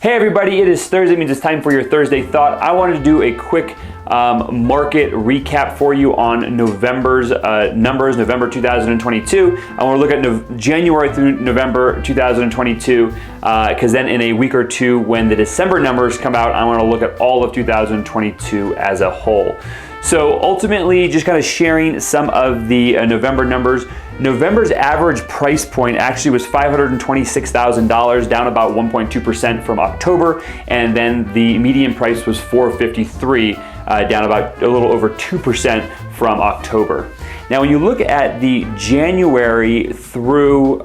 Hey everybody, it is Thursday, means it's time for your Thursday Thought. I wanted to do a quick market recap for you on November's numbers, November 2022. I want to look at January through November 2022, because then in a week or two when the December numbers come out, I want to look at all of 2022 as a whole. So ultimately, just kind of sharing some of the November numbers. November's average price point actually was $526,000, down about 1.2% from October, and then the median price was $453,000, down about a little over 2% from October. Now, when you look at the January through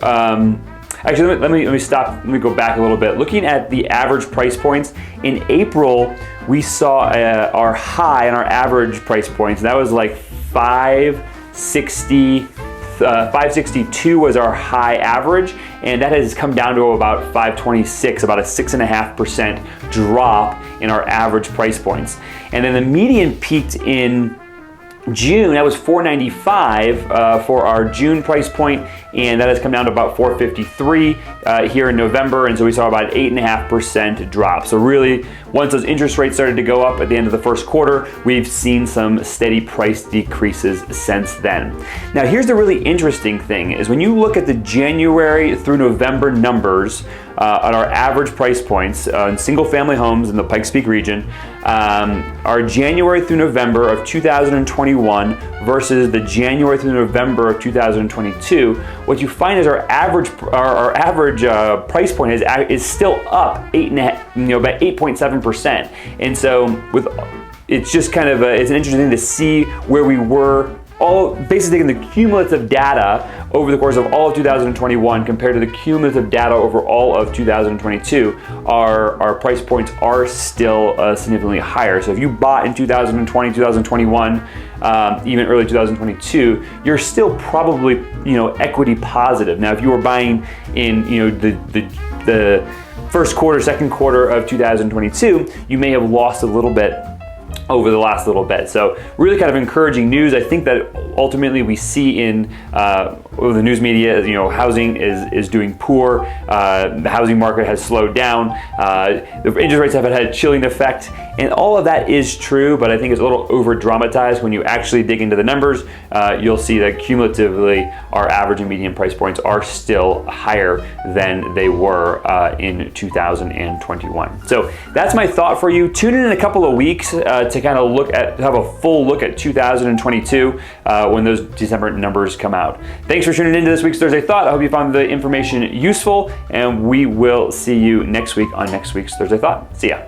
actually, let me stop. Let me go back a little bit. Looking at the average price points, in April, we saw our high in our average price points. That was like 562 was our high average, and that has come down to about 526, about a 6.5% drop in our average price points. And then the median peaked in June. That was $495 for our June price point, and that has come down to about $453 here in November, and so we saw about an 8.5% drop. So really, once those interest rates started to go up at the end of the first quarter, we've seen some steady price decreases since then. Now, here's the really interesting thing, is when you look at the January through November numbers on our average price points in single-family homes in the Pikes Peak region, our January through November of 2021 versus the January through November of 2022, what you find is our average price point is still up about 8.7%. And so it's just kind of it's an interesting thing to see where we were, all basically taking the cumulative data over the course of all of 2021 compared to the cumulative data over all of 2022, our price points are still significantly higher. So if you bought in 2020, 2021, even early 2022, you're still probably equity positive. Now, if you were buying in the first quarter, second quarter of 2022, you may have lost a little bit over the last little bit. So really kind of encouraging news. I think that ultimately we see in the news media, housing is doing poor. The housing market has slowed down. The interest rates have had a chilling effect, and all of that is true, but I think it's a little over dramatized. When you actually dig into the numbers, you'll see that cumulatively our average and median price points are still higher than they were in 2021. So that's my thought for you. Tune in a couple of weeks to kind of have a full look at 2022 when those December numbers come out. Thanks for tuning into this week's Thursday Thought. I hope you found the information useful, and we will see you next week on next week's Thursday Thought. See ya.